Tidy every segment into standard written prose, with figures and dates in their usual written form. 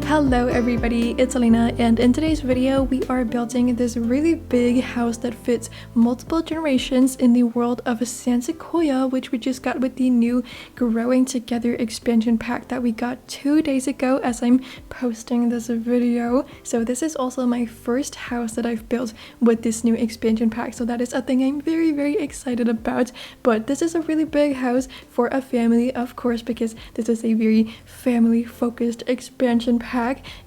Hello everybody, it's Elena, and in today's video we are building this really big house that fits multiple generations in the world of San Sequoia, which we just got with the new Growing Together expansion pack that we got 2 days ago as I'm posting this video. So this is also my first house that I've built with this new expansion pack, so that is a thing I'm very excited about. But this is a really big house for a family, of course, because this is a very family focused expansion pack.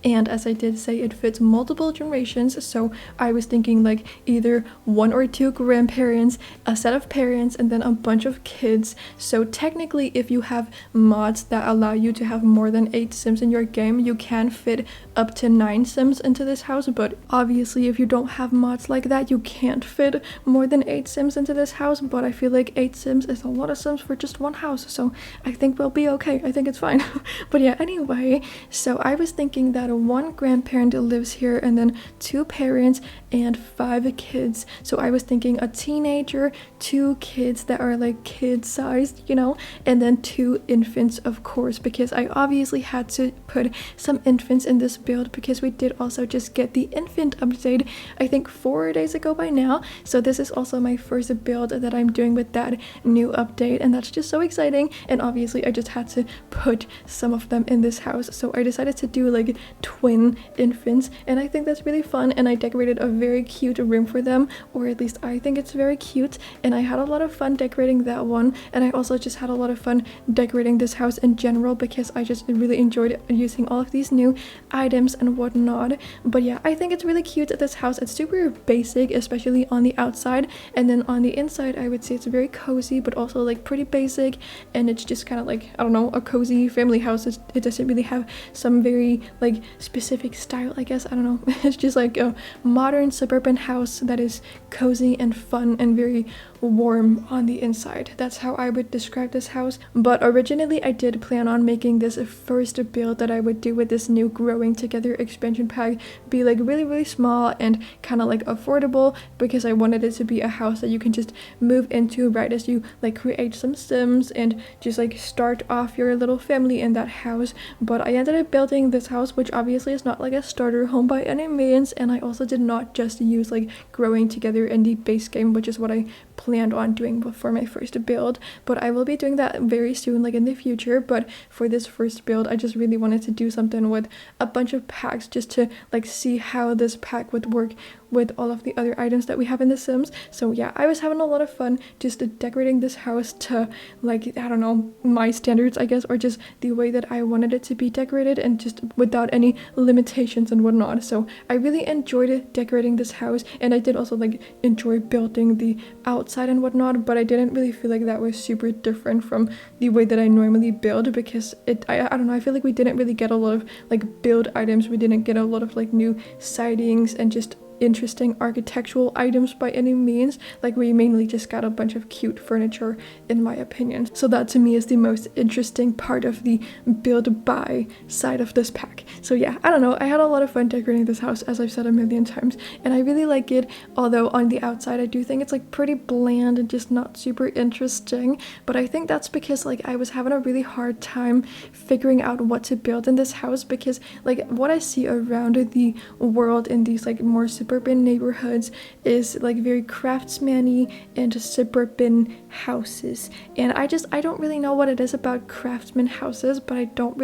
And as I did say, it fits multiple generations, so I was thinking like either 1 or 2 grandparents, a set of parents, and then a bunch of kids. So technically, if you have mods that allow you to have more than 8 Sims in your game, you can fit up to 9 Sims into this house. But obviously if you don't have mods like that, you can't fit more than 8 Sims into this house. But I feel like 8 Sims is a lot of Sims for just one house, so I think we'll be okay. I think it's fine. But yeah, anyway, so I was thinking that 1 grandparent lives here, and then 2 parents and 5 kids. So I was thinking a teenager, 2 kids that are like kid sized, you know, and then 2 infants, of course, because I obviously had to put some infants in this build because we did also just get the infant update, I think 4 days ago by now. So this is also my first build that I'm doing with that new update, and that's just so exciting. And obviously I just had to put some of them in this house, so I decided to do like twin infants, and I think that's really fun. And I decorated a very cute room for them, or at least I think it's very cute, and I had a lot of fun decorating that one. And I also just had a lot of fun decorating this house in general because I just really enjoyed using all of these new items and whatnot. But yeah, I think it's really cute, this house. It's super basic, especially on the outside, and then on the inside I would say it's very cozy but also like pretty basic, and it's just kind of like, I don't know, a cozy family house. It doesn't really have some very like specific style, I guess. I don't know. It's just like a modern suburban house that is cozy and fun and very warm on the inside. That's how I would describe this house. But originally I did plan on making this first build that I would do with this new Growing Together expansion pack be like really small and kind of like affordable, because I wanted it to be a house that you can just move into right as you like create some Sims and just like start off your little family in that house. But I ended up building this house, which obviously is not like a starter home by any means, and I also did not just use like Growing Together in the base game, which is what I planned on doing for my first build. But I will be doing that very soon, like in the future. But for this first build, I just really wanted to do something with a bunch of packs just to like see how this pack would work with all of the other items that we have in The Sims. So yeah, I was having a lot of fun just decorating this house to like, I don't know, my standards, I guess, or just the way that I wanted it to be decorated and just without any limitations and whatnot. So I really enjoyed decorating this house, and I did also like enjoy building the outside and whatnot, but I didn't really feel like that was super different from the way that I normally build, because I don't know, I feel like we didn't really get a lot of like build items. We didn't get a lot of like new sidings and just interesting architectural items by any means. Like, we mainly just got a bunch of cute furniture, in my opinion. So that to me is the most interesting part of the build buy side of this pack. So yeah, I don't know, I had a lot of fun decorating this house, as I've said a million times, and I really like it. Although on the outside I do think it's like pretty bland and just not super interesting, but I think that's because like I was having a really hard time figuring out what to build in this house, because like what I see around the world in these like more suburban neighborhoods is like very craftsman-y and suburban houses, and I don't really know what it is about craftsman houses, but I don't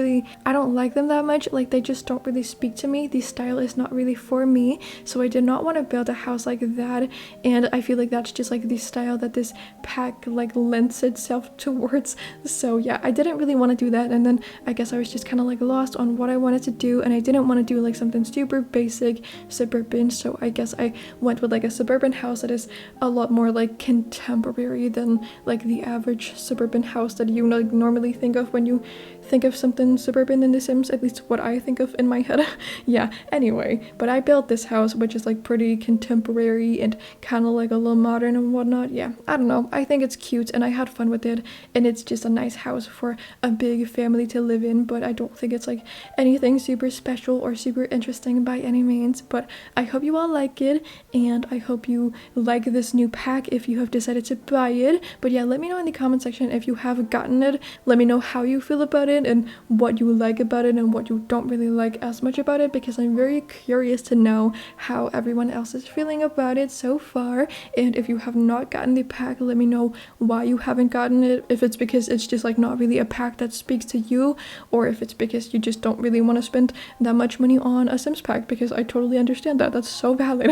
like them that much. Like, they just don't really speak to me. The style is not really for me, so I did not want to build a house like that, and I feel like that's just like the style that this pack like lends itself towards. So yeah, I didn't really want to do that, and then I guess I was just kind of like lost on what I wanted to do, and I didn't want to do like something super basic suburban, so I guess I went with like a suburban house that is a lot more like contemporary than like the average suburban house that you like normally think of when you think of something suburban in The Sims, at least what I think of in my head. Yeah, anyway, but I built this house, which is like pretty contemporary and kind of like a little modern and whatnot. Yeah, I don't know, I think it's cute and I had fun with it, and it's just a nice house for a big family to live in, but I don't think it's like anything super special or super interesting by any means. But I hope you all like it, and I hope you like this new pack if you have decided to buy it. But yeah, let me know in the comment section if you have gotten it. Let me know how you feel about it. it and what you like about it and what you don't really like as much about it, because I'm very curious to know how everyone else is feeling about it so far. And if you have not gotten the pack, let me know why you haven't gotten it, if it's because it's just like not really a pack that speaks to you, or if it's because you just don't really want to spend that much money on a Sims pack, because I totally understand that. That's so valid.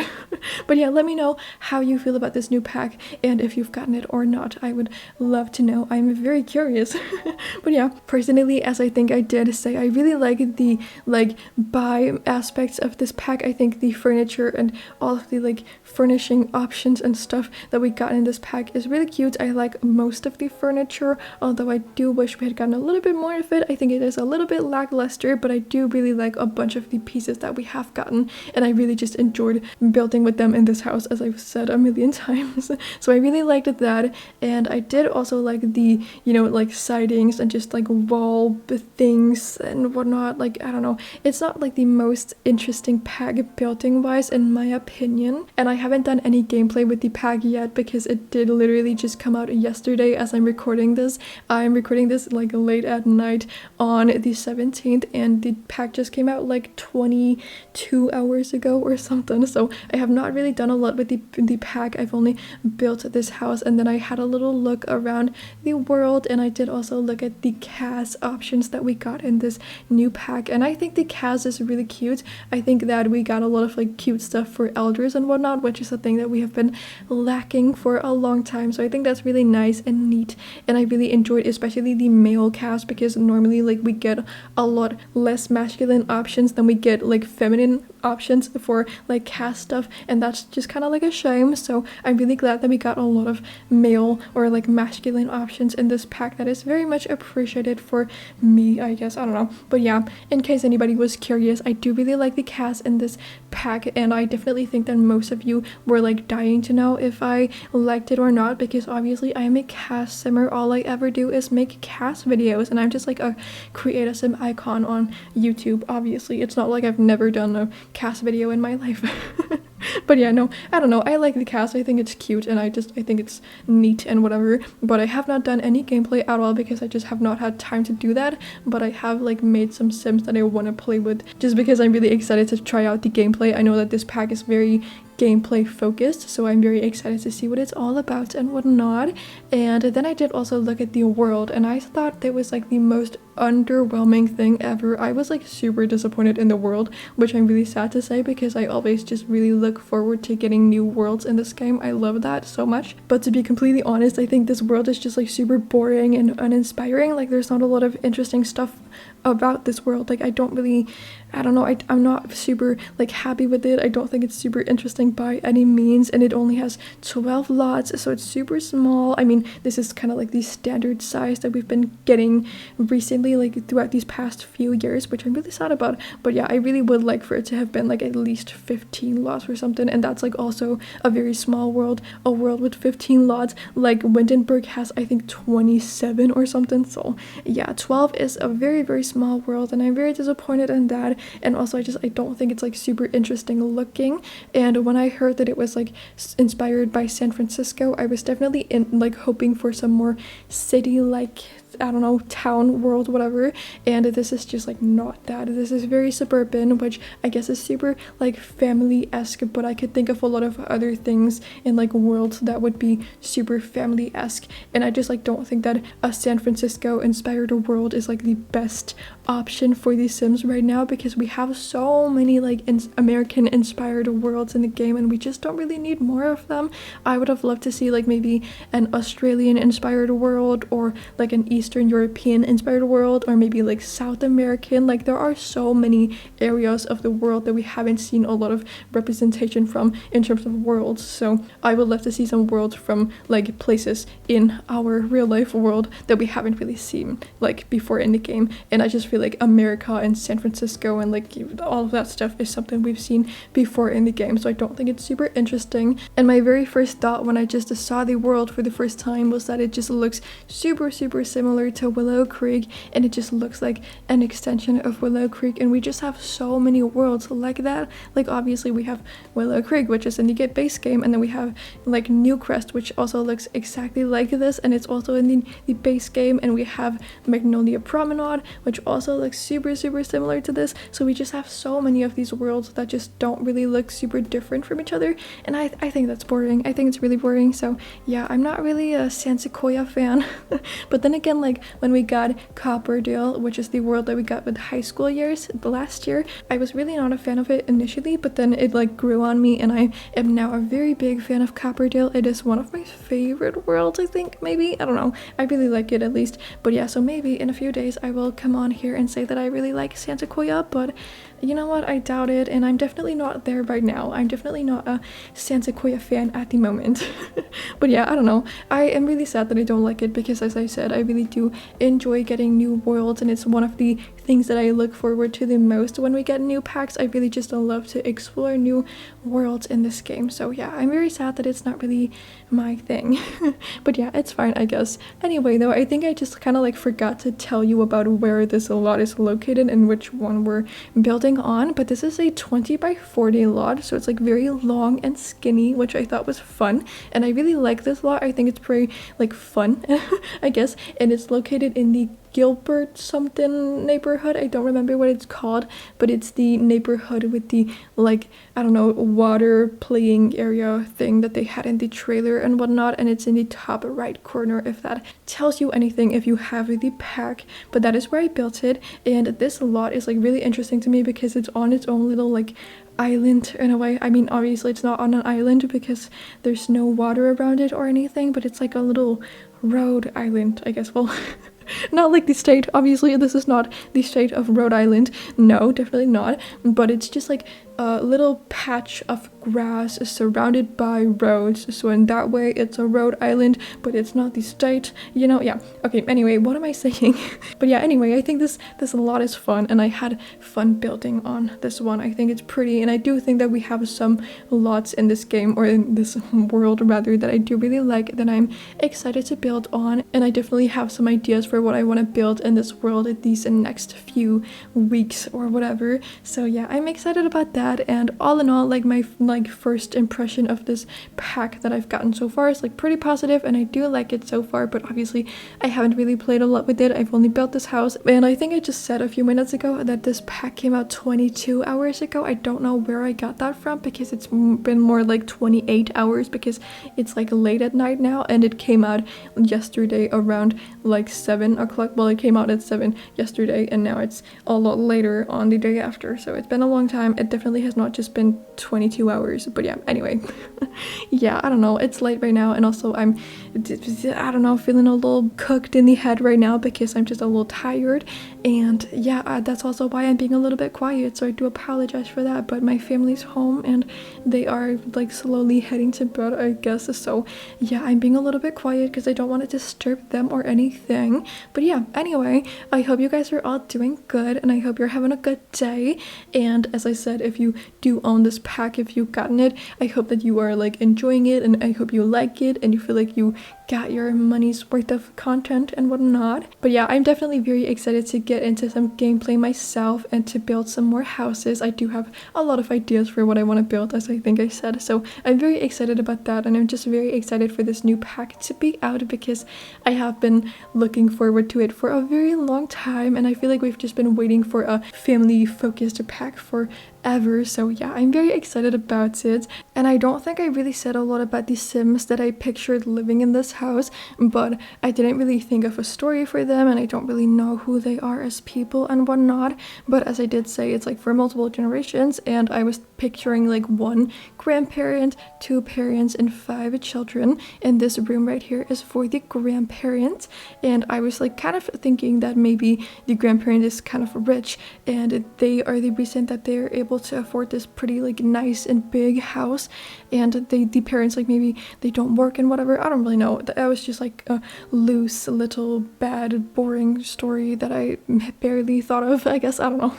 But yeah, let me know how you feel about this new pack and if you've gotten it or not. I would love to know. I'm very curious. But yeah, personally, as I think I did say, I really like the like buy aspects of this pack. I think the furniture and all of the like furnishing options and stuff that we got in this pack is really cute. I like most of the furniture, although I do wish we had gotten a little bit more of it. I think it is a little bit lackluster, but I do really like a bunch of the pieces that we have gotten, and I really just enjoyed building with them in this house, as I've said a million times. So I really liked that, and I did also like the, you know, like sidings and just like wall things and whatnot. Like, I don't know, it's not like the most interesting pack building wise in my opinion, and I haven't done any gameplay with the pack yet because it did literally just come out yesterday as I'm recording this. I'm recording this like late at night on the 17th, and the pack just came out like 22 hours ago or something. So I have not really done a lot with the pack. I've only built this house, and then I had a little look around the world, and I did also look at the CAS options that we got in this new pack, and I think the CAS is really cute. I think that we got a lot of like cute stuff for elders and whatnot, which is a thing that we have been lacking for a long time. So I think that's really nice and neat, and I really enjoyed especially the male CAS, because normally like we get a lot less masculine options than we get like feminine options for like CAS stuff, and that's just kind of like a shame. So I'm really glad that we got a lot of male or like masculine options in this pack. That is very much appreciated for me, I guess. I don't know, but yeah, in case anybody was curious, I do really like the CAS in this pack, and I definitely think that most of you were like dying to know if I liked it or not, because obviously I am a CAS simmer. All I ever do is make CAS videos, and I'm just like a create a sim icon on YouTube. Obviously it's not like I've never done a CAS video in my life. But yeah, no, I don't know, I like the CAS. I think it's cute, and I think it's neat and whatever, but I have not done any gameplay at all because I just have not had time to do that. But I have like made some sims that I want to play with, just because I'm really excited to try out the gameplay. I know that this pack is very gameplay focused, so I'm very excited to see what it's all about and whatnot. And then I did also look at the world, and I thought that was like the most underwhelming thing ever. I was like super disappointed in the world, which I'm really sad to say, because I always just really look forward to getting new worlds in this game. I love that so much. But to be completely honest, I think this world is just like super boring and uninspiring. Like, there's not a lot of interesting stuff about this world. Like, I don't know, I'm not super like happy with it. I don't think it's super interesting by any means, and it only has 12 lots, so it's super small. I mean, this is kind of like the standard size that we've been getting recently, like throughout these past few years, which I'm really sad about. But yeah, I really would like for it to have been like at least 15 lots or something, and that's like also a very small world. A world with 15 lots, like Windenburg has I think 27 or something. So yeah, 12 is a very, very small world, and I'm very disappointed in that. And also I don't think it's like super interesting looking. And when I heard that it was like inspired by San Francisco, I was definitely like hoping for some more city like, I don't know, town world, whatever. And this is just like not that. This is very suburban, which I guess is super like family-esque, but I could think of a lot of other things in like worlds that would be super family-esque, and I just like don't think that a San Francisco inspired world is like the best option for these sims right now, because we have so many like American inspired worlds in the game, and we just don't really need more of them. I would have loved to see like maybe an Australian inspired world, or like an Eastern European inspired world, or maybe like South American. Like, there are so many areas of the world that we haven't seen a lot of representation from in terms of worlds. So I would love to see some worlds from like places in our real life world that we haven't really seen like before in the game, and I just feel feel like America and San Francisco and like all of that stuff is something we've seen before in the game, so I don't think it's super interesting. And my very first thought when I just saw the world for the first time was that it just looks super similar to Willow Creek, and it just looks like an extension of Willow Creek, and we just have so many worlds like that. Like obviously we have Willow Creek, which is in the base game, and then we have like Newcrest, which also looks exactly like this, and it's also in the base game, and we have Magnolia Promenade, which also looks super similar to this. So we just have so many of these worlds that just don't really look super different from each other, and I think that's boring. I think it's really boring. So yeah, I'm not really a San Sequoia fan. But then again, like when we got Copperdale, which is the world that we got with high school years last year, I was really not a fan of it initially, but then it like grew on me, and I am now a very big fan of Copperdale. It is one of my favorite worlds, I think. Maybe, I don't know, I really like it at least. But yeah, so maybe in a few days I will come on here and say that I really like San Sequoia, but you know what, I doubt it, and I'm definitely not there right now. I'm definitely not a San Sequoia fan at the moment. But yeah, I don't know, I am really sad that I don't like it, because as I said, I really do enjoy getting new worlds, and it's one of the things that I look forward to the most when we get new packs. I really just love to explore new worlds in this game. So yeah, I'm very sad that it's not really my thing. But yeah, it's fine, I guess. Anyway though, I think I just kind of like forgot to tell you about where this lot is located and which one we're building on, but this is a 20 by 40 lot, so it's like very long and skinny, which I thought was fun, and I really like this lot. I think it's pretty like fun, I guess, and it's located in the Gilbert something neighborhood. I don't remember what it's called, but it's the neighborhood with the like, I don't know, water playing area thing that they had in the trailer and whatnot, and it's in the top right corner, if that tells you anything if you have the pack. But that is where I built it, and this lot is like really interesting to me because it's on its own little like island in a way. I mean, obviously it's not on an island because there's no water around it or anything, but it's like a little road island, I guess. Well, not like the state, obviously this is not the state of Rhode Island, no, definitely not, but it's just like a little patch of grass surrounded by roads, so in that way it's a road island, but it's not the state, you know. Yeah, okay, anyway, what am I saying? But yeah, anyway, I think this lot is fun, and I had fun building on this one. I think it's pretty, and I do think that we have some lots in this game, or in this world rather, that I do really like, that I'm excited to build on, and I definitely have some ideas for what I want to build in this world in these next few weeks or whatever. So yeah, I'm excited about that. And all in all, like my first impression of this pack that I've gotten so far is like pretty positive, and I do like it so far, but obviously I haven't really played a lot with it. I've only built this house, and I think I just said a few minutes ago that this pack came out 22 hours ago. I don't know where I got that from, because it's been more like 28 hours because it's like late at night now, and it came out yesterday around like 7 o'clock. Well, it came out at 7 yesterday, and now it's a lot later on the day after, so it's been a long time. It definitely has not just been 22 hours, but yeah, anyway. Yeah, I don't know, it's late right now, and also I'm, I don't know, feeling a little cooked in the head right now because I'm just a little tired, and yeah, that's also why I'm being a little bit quiet, so I do apologize for that. But my family's home, and they are like slowly heading to bed, I guess, so yeah, I'm being a little bit quiet because I don't want to disturb them or anything. But yeah, anyway, I hope you guys are all doing good, and I hope you're having a good day. And as I said, if you do own this pack, if you've gotten it, I hope that you are like enjoying it, and I hope you like it and you feel like you got your money's worth of content and whatnot. But yeah, I'm definitely very excited to get into some gameplay myself and to build some more houses. I do have a lot of ideas for what I want to build, as I think I said, so I'm very excited about that, and I'm just very excited for this new pack to be out because I have been looking forward to it for a very long time, and I feel like we've just been waiting for a family focused pack forever. So yeah, I'm very excited about it. And I don't think I really said a lot about the Sims that I pictured living in this house, but I didn't really think of a story for them, and I don't really know who they are as people and whatnot. But as I did say, it's like for multiple generations, and I was picturing like one grandparent, two parents, and five children. And this room right here is for the grandparent. And I was like kind of thinking that maybe the grandparent is kind of rich and they are the reason that they're able to afford this pretty like nice and big house. And the parents, like maybe they don't work and whatever. I don't really know. That was just like a loose little bad boring story that I barely thought of, I guess. I don't know.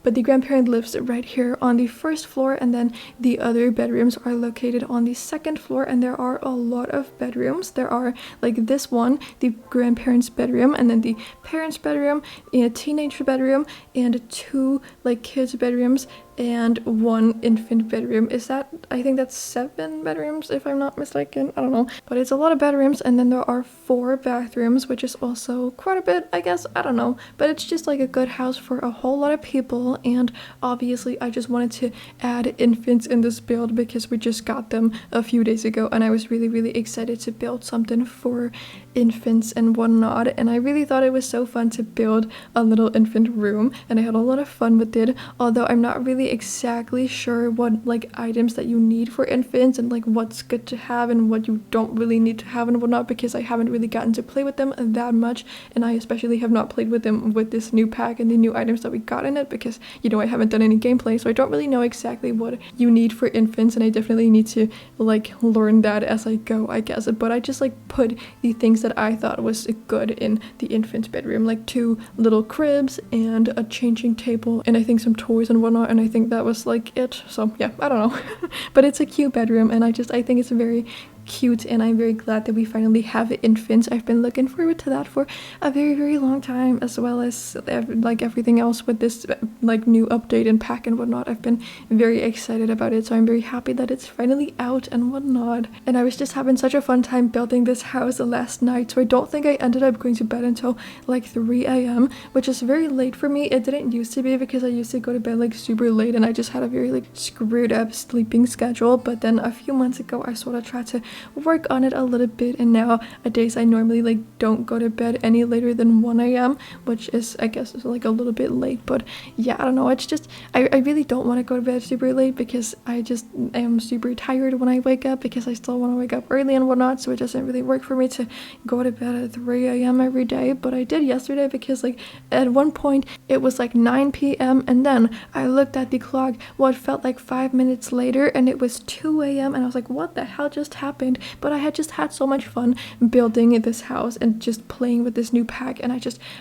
But the grandparent lives right here on the first floor, and then the other bedrooms are located on the second floor. And there are a lot of bedrooms. There are like this one, the grandparents' bedroom, and then the parents' bedroom, a teenager bedroom, and two like kids' bedrooms, and one infant bedroom. I think that's 7 bedrooms if I'm not mistaken. I don't know, but it's a lot of bedrooms. And then there are 4 bathrooms, which is also quite a bit, I guess. I don't know, but it's just like a good house for a whole lot of people. And obviously I just wanted to add infants in this build because we just got them a few days ago, and I was really excited to build something for infants and whatnot. And I really thought it was so fun to build a little infant room, and I had a lot of fun with it, although I'm not really exactly sure what like items that you need for infants and like what's good to have and what you don't really need to have and whatnot, because I haven't really gotten to play with them that much, and I especially have not played with them with this new pack and the new items that we got in it, because you know I haven't done any gameplay, so I don't really know exactly what you need for infants, and I definitely need to like learn that as I go, I guess. But I just like put the things that I thought was good in the infant bedroom, like 2 little cribs and a changing table, and I think some toys and whatnot, and I think that was like it. So yeah, I don't know. But it's a cute bedroom, and I think it's very cute, and I'm very glad that we finally have infants. I've been looking forward to that for a very long time, as well as like everything else with this like new update and pack and whatnot. I've been very excited about it, so I'm very happy that it's finally out and whatnot. And I was just having such a fun time building this house last night, so I don't think I ended up going to bed until like 3 a.m, which is very late for me. It didn't used to be, because I used to go to bed like super late, and I just had a very like screwed up sleeping schedule. But then a few months ago I sort of tried to work on it a little bit, and now days I normally like don't go to bed any later than 1 a.m, which is, I guess, is like a little bit late. But yeah, I don't know, it's just I really don't want to go to bed super late, because I just am super tired when I wake up, because I still want to wake up early and whatnot, so it doesn't really work for me to go to bed at 3 a.m every day. But I did yesterday, because like at one point it was like 9 p.m, and then I looked at the clock, what felt like 5 minutes later, and it was 2 a.m, and I was like, what the hell just happened? But I had just had so much fun building this house and just playing with this new pack, and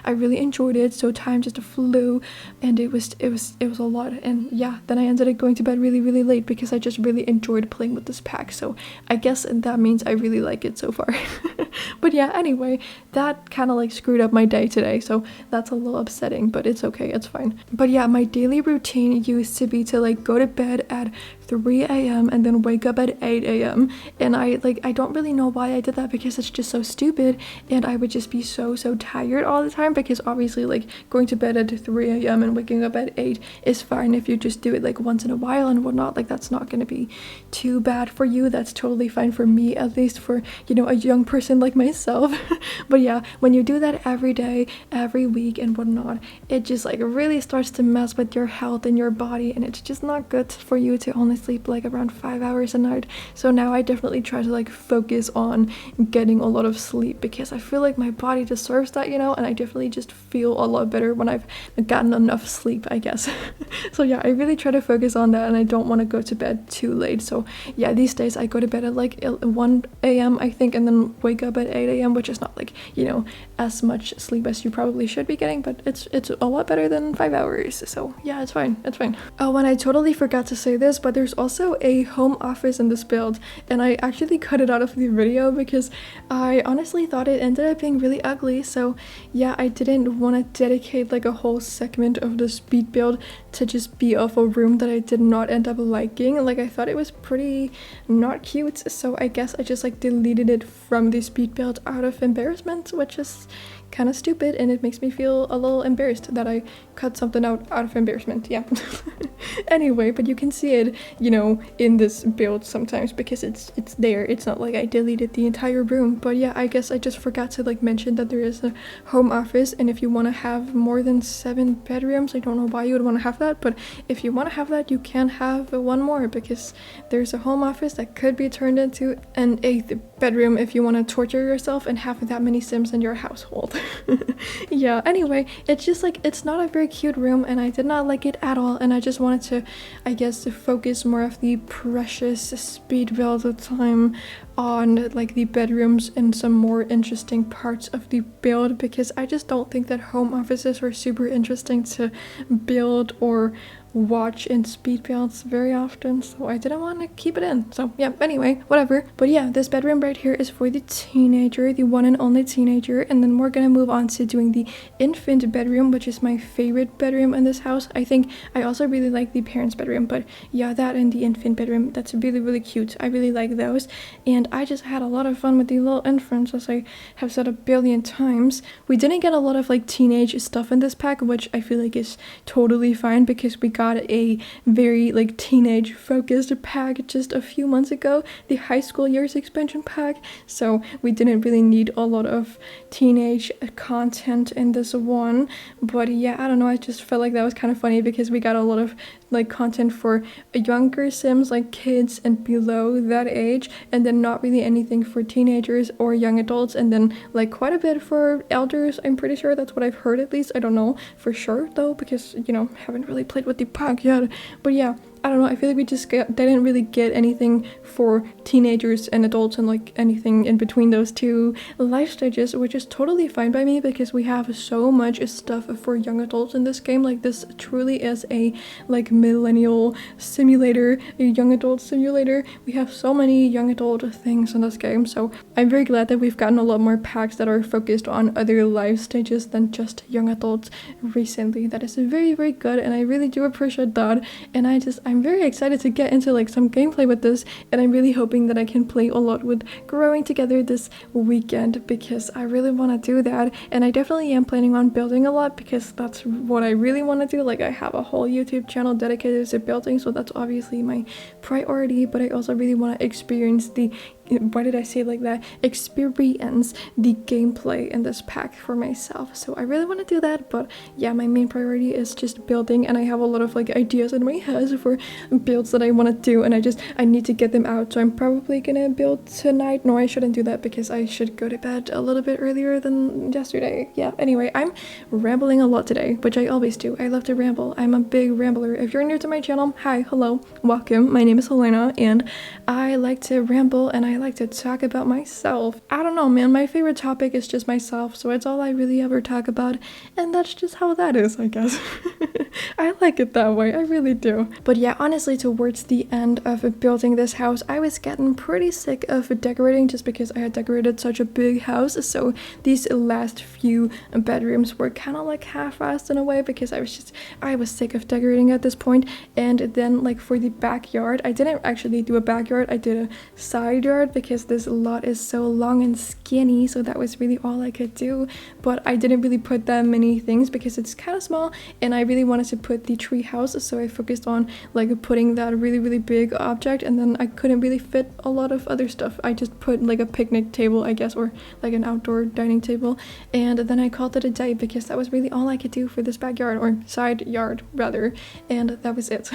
I really enjoyed it. So time just flew, and it was a lot. And yeah, then I ended up going to bed really late, because I just really enjoyed playing with this pack. So I guess that means I really like it so far. But yeah, anyway, that kind of like screwed up my day today, so that's a little upsetting, but it's okay, it's fine. But yeah, my daily routine used to be to like go to bed at 3 a.m and then wake up at 8 a.m, and I don't really know why I did that, because it's just so stupid, and I would just be so tired all the time, because obviously like going to bed at 3 a.m and waking up at 8 is fine if you just do it like once in a while and whatnot. Like that's not gonna be too bad for you. That's totally fine for me, at least for, you know, a young person like myself. But yeah, when you do that every day, every week and whatnot, it just like really starts to mess with your health and your body, and it's just not good for you to only sleep like around 5 hours a night. So now I definitely try to like focus on getting a lot of sleep, because I feel like my body deserves that, you know, and I definitely just feel a lot better when I've gotten enough sleep, I guess. So yeah, I really try to focus on that, and I don't want to go to bed too late. So yeah, these days I go to bed at like 1 a.m, I think, and then wake up at 8 a.m, which is not like, you know, as much sleep as you probably should be getting, but it's a lot better than 5 hours. So yeah, it's fine. Oh, and I totally forgot to say this, but there's also a home office in this build, and I actually cut it out of the video because I honestly thought it ended up being really ugly. So yeah, I didn't want to dedicate like a whole segment of the speed build to just be of a room that I did not end up liking. Like I thought it was pretty not cute, so I guess I just like deleted it from the speed build out of embarrassment, which is kind of stupid, and it makes me feel a little embarrassed that I cut something out of embarrassment. Yeah. Anyway, but you can see it, you know, in this build sometimes because it's there. It's not like I deleted the entire room. But yeah, I guess I just forgot to like mention that there is a home office, and if you want to have more than 7 bedrooms, I don't know why you would want to have that, but if you want to have that, you can have one more because there's a home office that could be turned into an 8th bedroom if you want to torture yourself and have that many Sims in your household. Yeah, anyway, it's just like, it's not a very cute room, and I did not like it at all, and I just wanted to, I guess, to focus more of the precious speed build time on like the bedrooms and some more interesting parts of the build, because I just don't think that home offices are super interesting to build or watch in speed builds very often, so I didn't want to keep it in. So yeah, anyway, whatever. But yeah, this bedroom right here is for the teenager, the one and only teenager, and then we're gonna move on to doing the infant bedroom, which is my favorite bedroom in this house. I think I also really like the parents' bedroom, but yeah, that and the infant bedroom, that's really, really cute. I really like those, and I just had a lot of fun with the little infants, as I have said a billion times. We didn't get a lot of like teenage stuff in this pack, which I feel like is totally fine because we got a very like teenage focused pack just a few months ago, the high school years expansion pack, so we didn't really need a lot of teenage content in this one. But yeah, I don't know, I just felt like that was kind of funny because we got a lot of like content for younger Sims, like kids and below that age, and then not really anything for teenagers or young adults, and then like quite a bit for elders. I'm pretty sure that's what I've heard, at least. I don't know for sure though, because you know, haven't really played with the pack yet. But yeah, I don't know, I feel like we just didn't really get anything for teenagers and adults and like anything in between those two life stages, which is totally fine by me because we have so much stuff for young adults in this game. Like, this truly is a like millennial simulator, a young adult simulator. We have so many young adult things in this game, so I'm very glad that we've gotten a lot more packs that are focused on other life stages than just young adults recently. That is very, very good, and I really do appreciate that, and I'm very excited to get into like some gameplay with this, and I'm really hoping that I can play a lot with Growing Together this weekend because I really want to do that, and I definitely am planning on building a lot because that's what I really want to do. Like, I have a whole YouTube channel dedicated to building, so that's obviously my priority, but I also really want to experience the why did I say it like that? Experience the gameplay in this pack for myself. So I really want to do that, but yeah, my main priority is just building, and I have a lot of like ideas in my head for builds that I want to do, and I need to get them out. So I'm probably gonna build tonight. No, I shouldn't do that because I should go to bed a little bit earlier than yesterday. Yeah, anyway, I'm rambling a lot today, which I always do. I love to ramble. I'm a big rambler. If you're new to my channel, hi, hello, welcome. My name is Helena, and I like to ramble, and I like to talk about myself. I don't know, man, my favorite topic is just myself, so it's all I really ever talk about, and that's just how that is, I guess. I like it that way, I really do. But yeah, honestly, towards the end of building this house, I was getting pretty sick of decorating just because I had decorated such a big house, so these last few bedrooms were kind of like half-assed in a way because I was sick of decorating at this point. And then like for the backyard, I didn't actually do a backyard, I did a side yard because this lot is so long and skinny, so that was really all I could do. But I didn't really put that many things because it's kind of small, and I really wanted to put the tree house, so I focused on like putting that really, really big object, and then I couldn't really fit a lot of other stuff. I just put like a picnic table, I guess, or like an outdoor dining table, and then I called it a day because that was really all I could do for this backyard, or side yard rather, and that was it.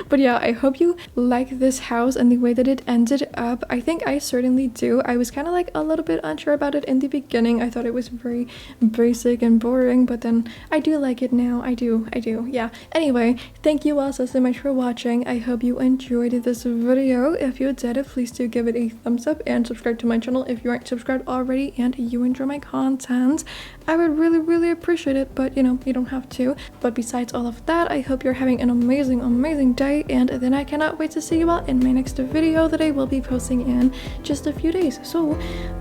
But yeah, I hope you like this house and the way that it ended up. I think I certainly do. I was kind of like a little bit unsure about it in the beginning. I thought it was very basic and boring, but then I do like it now. I do, yeah. Anyway, thank you all so much for watching. I hope you enjoyed this video. If you did, please do give it a thumbs up and subscribe to my channel if you aren't subscribed already and you enjoy my content. I would really, really appreciate it, but you know, you don't have to. But besides all of that, I hope you're having an amazing, amazing day, and then I cannot wait to see you all in my next video that I will be posting in just a few days. So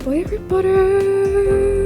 bye everybody.